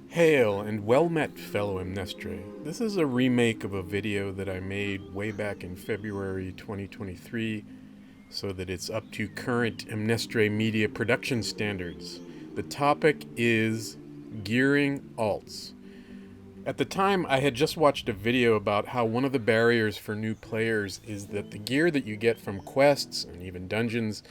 Hail and well met, fellow Amnestre. This is a remake of a video that I made way back in February 2023 so that it's up to current Amnestre media production standards. The topic is gearing alts. At the time, I had just watched a video about how one of the barriers for new players is that the gear that you get from quests and even dungeons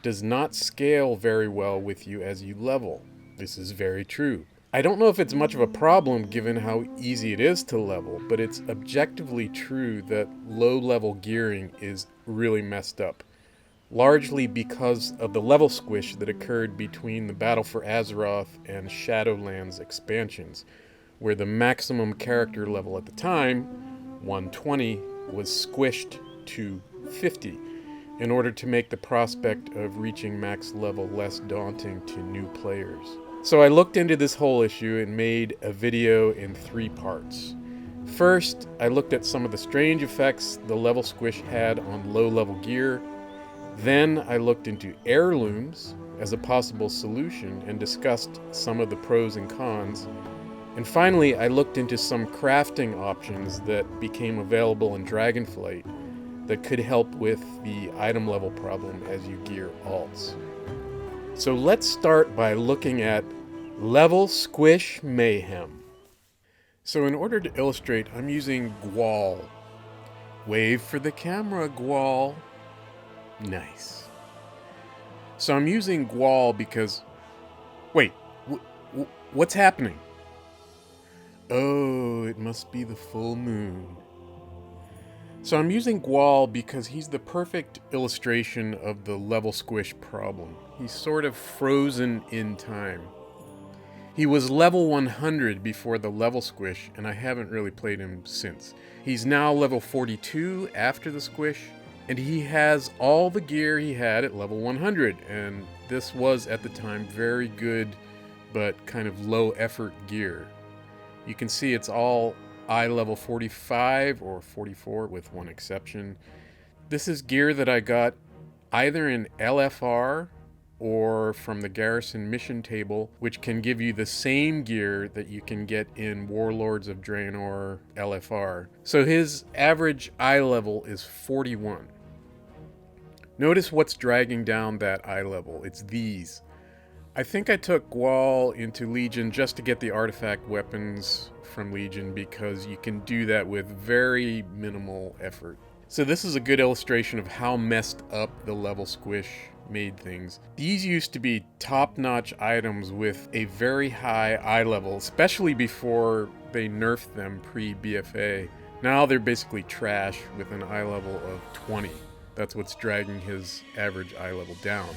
does not scale very well with you as you level. This is very true. I don't know if it's much of a problem given how easy it is to level, but it's objectively true that low-level gearing is really messed up, largely because of the level squish that occurred between the Battle for Azeroth and Shadowlands expansions, where the maximum character level at the time, 120, was squished to 50 in order to make the prospect of reaching max level less daunting to new players. So I looked into this whole issue and made a video in 3 parts. First, I looked at some of the strange effects the level squish had on low-level gear. Then I looked into heirlooms as a possible solution and discussed some of the pros and cons. And finally, I looked into some crafting options that became available in Dragonflight that could help with the item level problem as you gear alts. So let's start by looking at Level Squish Mayhem. So in order to illustrate, I'm using Gwal. Wave for the camera, Gwal. Nice. So I'm using Gwal because... Wait, what's happening? Oh, it must be the full moon. So I'm using Gwal because he's the perfect illustration of the level squish problem. He's sort of frozen in time. He was level 100 before the level squish, and I haven't really played him since. He's now level 42 after the squish, and he has all the gear he had at level 100, and this was at the time very good but kind of low effort gear. You can see it's all eye level 45 or 44 with one exception. This is gear that I got either in LFR or from the Garrison mission table, which can give you the same gear that you can get in Warlords of Draenor LFR. So his average eye level is 41. Notice what's dragging down that eye level. It's these. I think I took Gwal into Legion just to get the artifact weapons from Legion because you can do that with very minimal effort. So this is a good illustration of how messed up the level squish made things. These used to be top-notch items with a very high eye level, especially before they nerfed them pre-BFA. Now they're basically trash with an eye level of 20. That's what's dragging his average eye level down.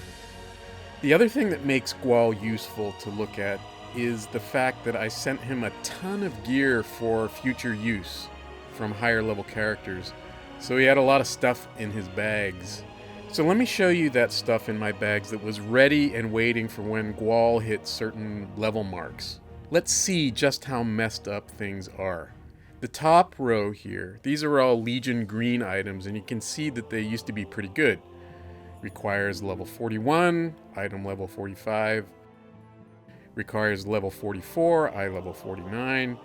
The other thing that makes Gwal useful to look at is the fact that I sent him a ton of gear for future use from higher level characters, so he had a lot of stuff in his bags. So let me show you that stuff in my bags that was ready and waiting for when Gwal hit certain level marks. Let's see just how messed up things are. The top row here, these are all Legion green items, and you can see that they used to be pretty good. Requires level 41, item level 45. Requires level 44, eye level 49.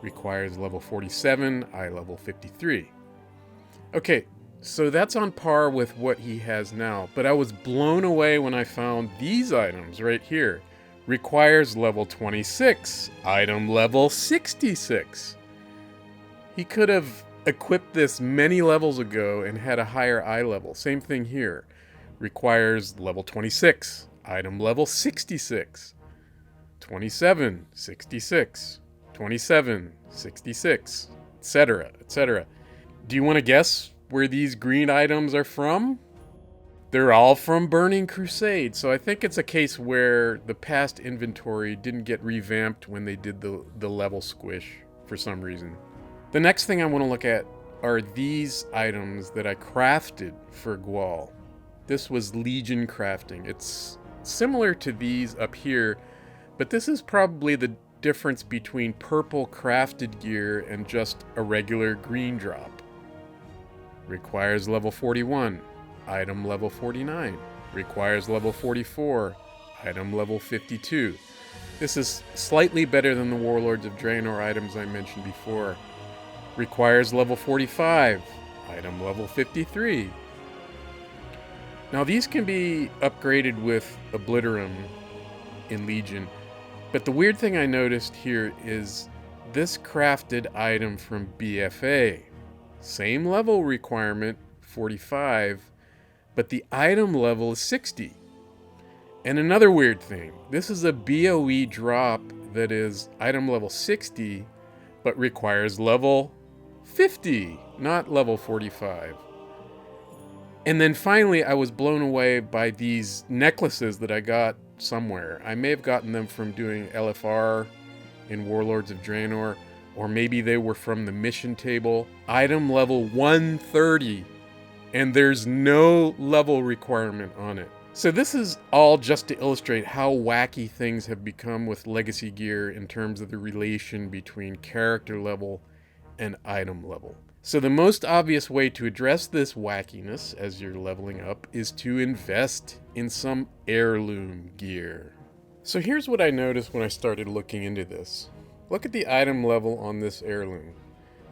Requires level 47, eye level 53. Okay, so that's on par with what he has now, but I was blown away when I found these items right here. Requires level 26, item level 66. He could have equipped this many levels ago and had a higher eye level. Same thing here. Requires level 26, item level 66, 27, 66, 27, 66, etc., etc. Do you want to guess where these green items are from? They're all from Burning Crusade, so I think it's a case where the past inventory didn't get revamped when they did the level squish for some reason. The next thing I want to look at are these items that I crafted for Gwal. This was Legion crafting. It's similar to these up here, but this is probably the difference between purple crafted gear and just a regular green drop. Requires level 41, item level 49. Requires level 44, item level 52. This is slightly better than the Warlords of Draenor items I mentioned before. Requires level 45, item level 53. Now these can be upgraded with Obliterum in Legion, but the weird thing I noticed here is this crafted item from BFA. Same level requirement, 45, but the item level is 60. And another weird thing, this is a BOE drop that is item level 60, but requires level 50, not level 45. And then finally, I was blown away by these necklaces that I got somewhere. I may have gotten them from doing LFR in Warlords of Draenor, or maybe they were from the mission table. Item level 130, and there's no level requirement on it. So this is all just to illustrate how wacky things have become with legacy gear in terms of the relation between character level and item level. So the most obvious way to address this wackiness as you're leveling up is to invest in some heirloom gear. So here's what I noticed when I started looking into this. Look at the item level on this heirloom.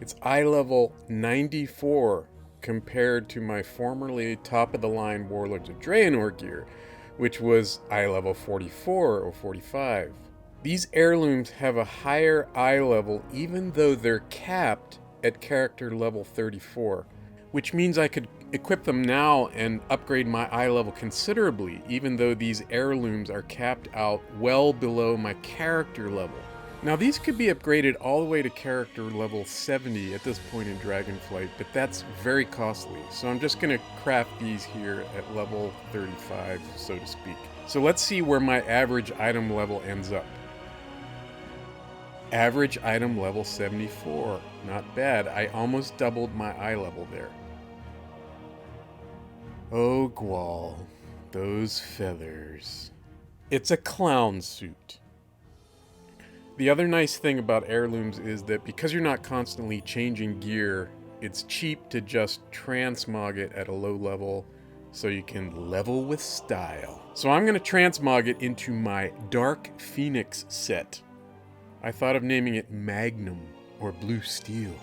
It's eye level 94 compared to my formerly top-of-the-line Warlords of Draenor gear, which was eye level 44 or 45. These heirlooms have a higher eye level even though they're capped at character level 34, which means I could equip them now and upgrade my eye level considerably, even though these heirlooms are capped out well below my character level. Now these could be upgraded all the way to character level 70 at this point in Dragonflight, but that's very costly. So I'm just going to craft these here at level 35, so to speak. So let's see where my average item level ends up. Average item level 74. Not bad. I almost doubled my eye level there. Oh, Gwal. Those feathers. It's a clown suit. The other nice thing about heirlooms is that because you're not constantly changing gear, it's cheap to just transmog it at a low level so you can level with style. So I'm going to transmog it into my Dark Phoenix set. I thought of naming it Magnum or Blue Steel,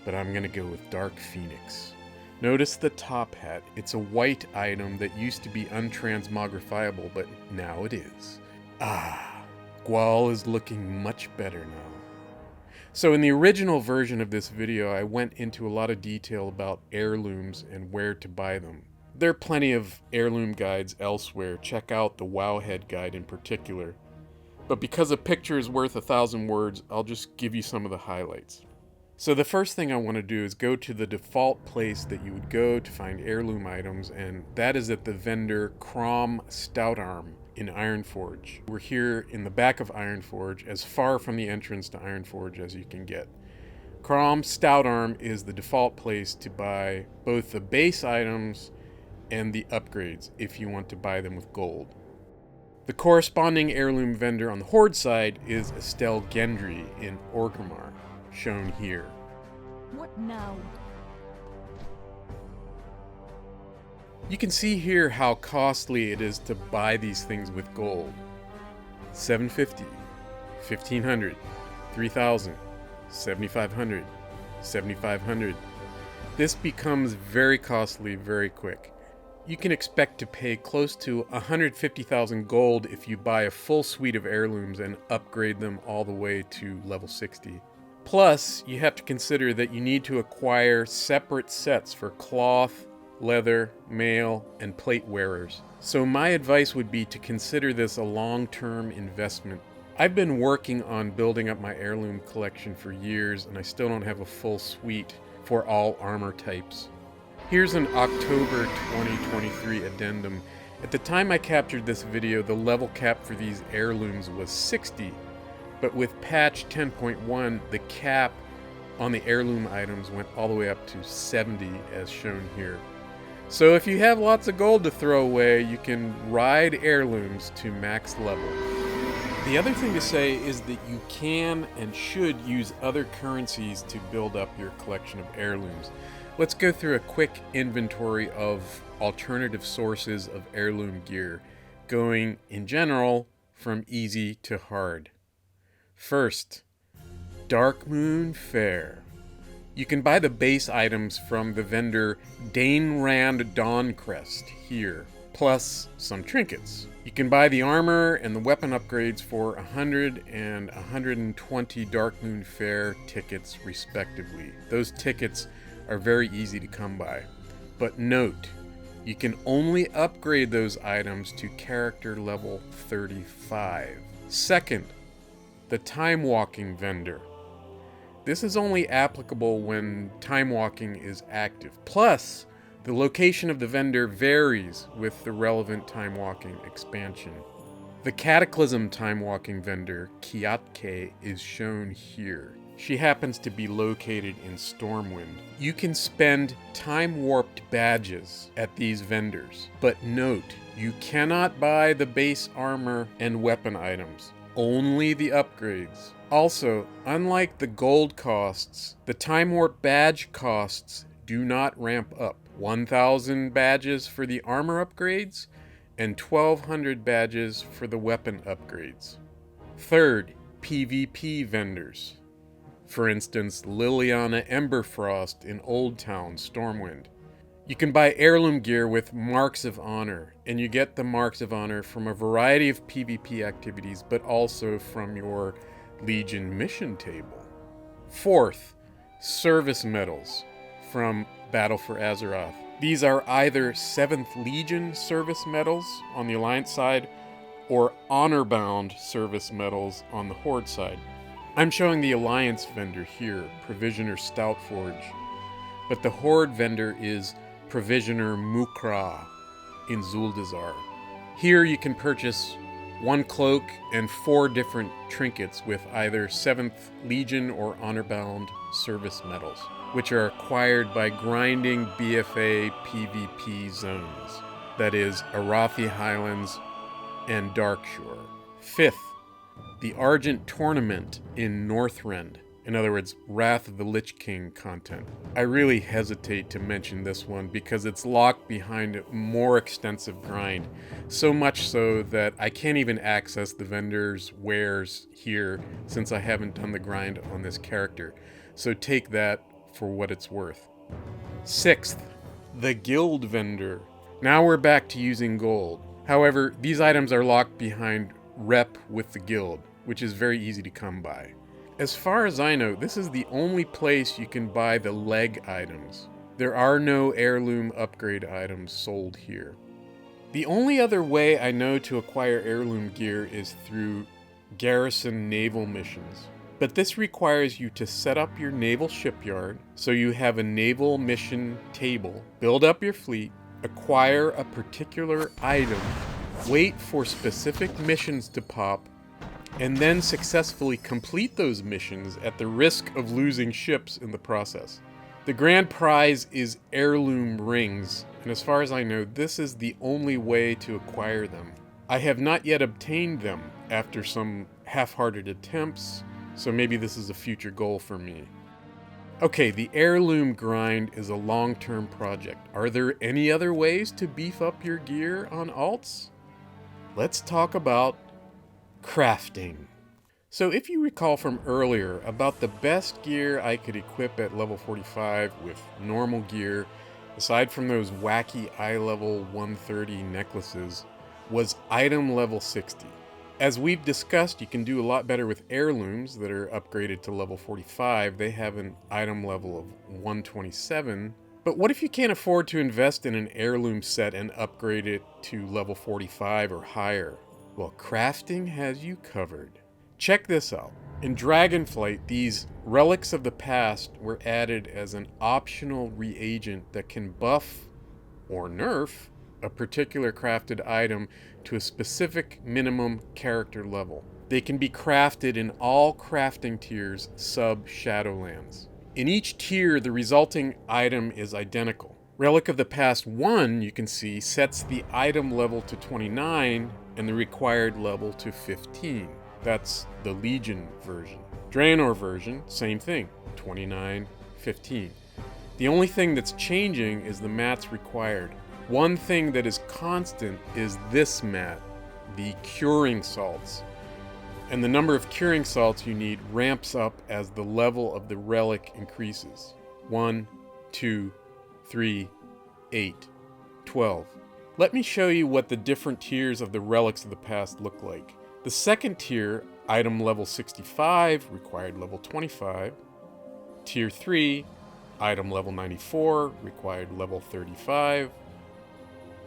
but I'm going to go with Dark Phoenix. Notice the top hat. It's a white item that used to be untransmogrifiable, but now it is. Gwal is looking much better now. So in the original version of this video, I went into a lot of detail about heirlooms and where to buy them. There are plenty of heirloom guides elsewhere. Check out the Wowhead guide in particular. But because a picture is worth 1,000 words, I'll just give you some of the highlights. So the first thing I want to do is go to the default place that you would go to find heirloom items, and that is at the vendor Crom Stoutarm in Ironforge. We're here in the back of Ironforge, as far from the entrance to Ironforge as you can get. Crom Stoutarm is the default place to buy both the base items and the upgrades if you want to buy them with gold. The corresponding heirloom vendor on the Horde side is Estelle Gendry in Orgrimmar, shown here. What now? You can see here how costly it is to buy these things with gold. 750, 1500, 3000, 7500, 7500. This becomes very costly very quick. You can expect to pay close to 150,000 gold if you buy a full suite of heirlooms and upgrade them all the way to level 60. Plus, you have to consider that you need to acquire separate sets for cloth, leather, mail, and plate wearers. So my advice would be to consider this a long-term investment. I've been working on building up my heirloom collection for years, and I still don't have a full suite for all armor types. Here's an October 2023 addendum. At the time I captured this video, the level cap for these heirlooms was 60, but with patch 10.1, the cap on the heirloom items went all the way up to 70, as shown here. So if you have lots of gold to throw away, you can ride heirlooms to max level. The other thing to say is that you can and should use other currencies to build up your collection of heirlooms. Let's go through a quick inventory of alternative sources of heirloom gear, going in general from easy to hard. First, Darkmoon Faire. You can buy the base items from the vendor Danebrand Dawncrest here, plus some trinkets. You can buy the armor and the weapon upgrades for 100 and 120 Darkmoon Faire tickets respectively. Those tickets are very easy to come by. But note, you can only upgrade those items to character level 35. Second, the Timewalking Vendor. This is only applicable when Timewalking is active. Plus, the location of the vendor varies with the relevant Timewalking expansion. The Cataclysm Timewalking vendor, Kiatke, is shown here. She happens to be located in Stormwind. You can spend time-warped badges at these vendors, but note, you cannot buy the base armor and weapon items, only the upgrades. Also, unlike the gold costs, the time warp badge costs do not ramp up. 1,000 badges for the armor upgrades, and 1,200 badges for the weapon upgrades. Third, PvP vendors. For instance, Liliana Emberfrost in Old Town, Stormwind. You can buy heirloom gear with Marks of Honor, and you get the Marks of Honor from a variety of PvP activities, but also from your Legion mission table. Fourth, service medals from Battle for Azeroth. These are either 7th Legion service medals on the Alliance side, or honor-bound service medals on the Horde side. I'm showing the Alliance vendor here, Provisioner Stoutforge, but the Horde vendor is Provisioner Mukra in Zuldazar. Here you can purchase 1 cloak and 4 different trinkets with either 7th Legion or honor-bound service medals, which are acquired by grinding BFA PvP zones, that is, Arathi Highlands and Darkshore. Fifth, the Argent tournament in Northrend, in other words, Wrath of the Lich King content. I really hesitate to mention this one because it's locked behind a more extensive grind, so much so that I can't even access the vendor's wares here since I haven't done the grind on this character, so take that for what it's worth. Sixth, the Guild vendor. Now we're back to using gold. However, these items are locked behind rep with the guild, which is very easy to come by. As far as I know, this is the only place you can buy the leg items. There are no heirloom upgrade items sold here. The only other way I know to acquire heirloom gear is through garrison naval missions. But this requires you to set up your naval shipyard, so you have a naval mission table, build up your fleet, acquire a particular item, wait for specific missions to pop, and then successfully complete those missions at the risk of losing ships in the process. The grand prize is heirloom rings, and as far as I know, this is the only way to acquire them. I have not yet obtained them after some half-hearted attempts, so maybe this is a future goal for me. Okay, the heirloom grind is a long-term project. Are there any other ways to beef up your gear on alts? Let's talk about crafting. So if you recall from earlier about the best gear I could equip at level 45 with normal gear, aside from those wacky eye level 130 necklaces, was item level 60. As we've discussed, you can do a lot better with heirlooms that are upgraded to level 45. They have an item level of 127. But what if you can't afford to invest in an heirloom set and upgrade it to level 45 or higher? Well, crafting has you covered. Check this out. In Dragonflight, these Relics of the Past were added as an optional reagent that can buff or nerf a particular crafted item to a specific minimum character level. They can be crafted in all crafting tiers sub Shadowlands. In each tier, the resulting item is identical. Relic of the Past 1, you can see, sets the item level to 29 and the required level to 15. That's the Legion version. Draenor version, same thing, 29, 15. The only thing that's changing is the mats required. One thing that is constant is this mat, the curing salts. And the number of curing salts you need ramps up as the level of the relic increases. 1, 2, 3, 8, 12. Let me show you what the different tiers of the relics of the past look like. The second tier, item level 65, required level 25. Tier 3, item level 94, required level 35.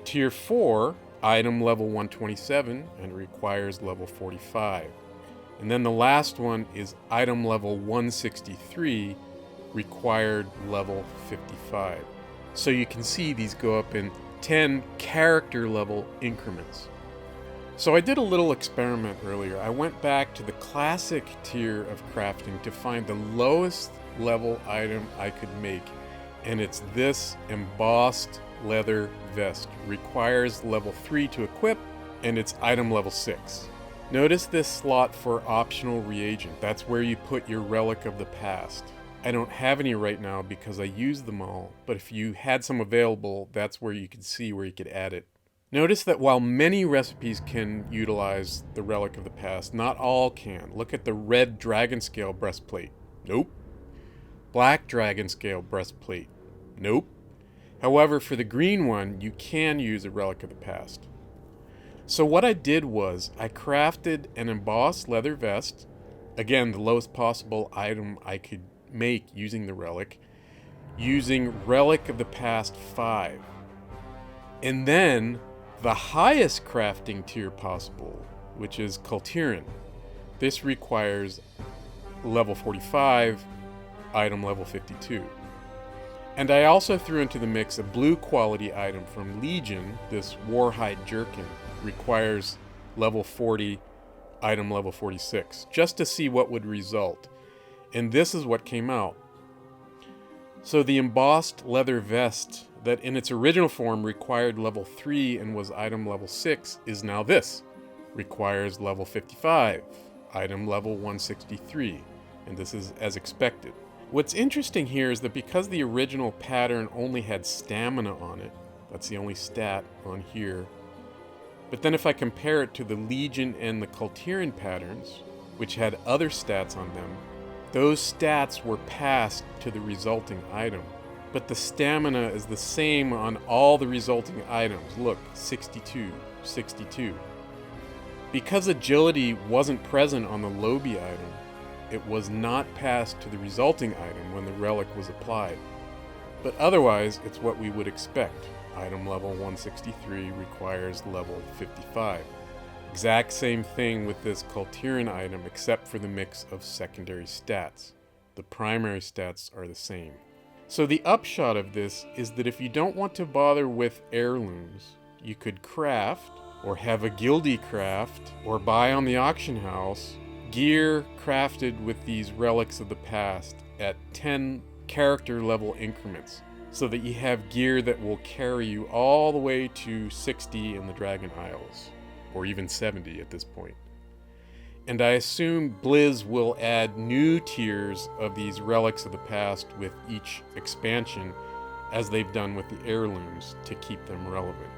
Tier 4, item level 127, and requires level 45. And then the last one is item level 163, required level 55. So you can see these go up in 10 character level increments. So I did a little experiment earlier. I went back to the classic tier of crafting to find the lowest level item I could make, and it's this embossed leather vest. Requires level 3 to equip, and it's item level 6. Notice this slot for optional reagent. That's where you put your relic of the past. I don't have any right now because I used them all, but if you had some available, that's where you could see where you could add it. Notice that while many recipes can utilize the relic of the past, not all can. Look at the red dragon scale breastplate. Nope. Black dragon scale breastplate. Nope. However, for the green one, you can use a relic of the past. So what I did was, I crafted an embossed leather vest, again, the lowest possible item I could make using the relic, using Relic of the Past 5. And then, the highest crafting tier possible, which is Cultiran. This requires level 45, item level 52. And I also threw into the mix a blue quality item from Legion, this Warhide Jerkin. Requires level 40, item level 46, just to see what would result. And this is what came out. So the embossed leather vest that in its original form required level 3 and was item level 6 is now this. Requires level 55, item level 163, and this is as expected. What's interesting here is that because the original pattern only had stamina on it, that's the only stat on here, but then if I compare it to the Legion and the Cultiran patterns, which had other stats on them, those stats were passed to the resulting item. But the stamina is the same on all the resulting items. Look, 62, 62. Because agility wasn't present on the Lobby item, it was not passed to the resulting item when the relic was applied. But otherwise, it's what we would expect. Item level 163 requires level 55. Exact same thing with this Cultiran item except for the mix of secondary stats. The primary stats are the same. So the upshot of this is that if you don't want to bother with heirlooms, you could craft, or have a guildie craft, or buy on the auction house, gear crafted with these relics of the past at 10 character level increments, so that you have gear that will carry you all the way to 60 in the Dragon Isles, or even 70 at this point. And I assume Blizz will add new tiers of these relics of the past with each expansion, as they've done with the heirlooms, to keep them relevant.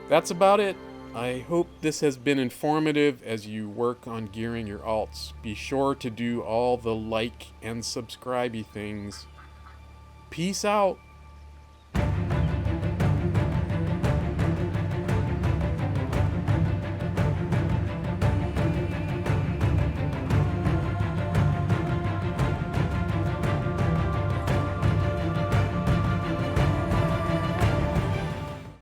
That's about it. I hope this has been informative as you work on gearing your alts. Be sure to do all the like and subscribe-y things. Peace out.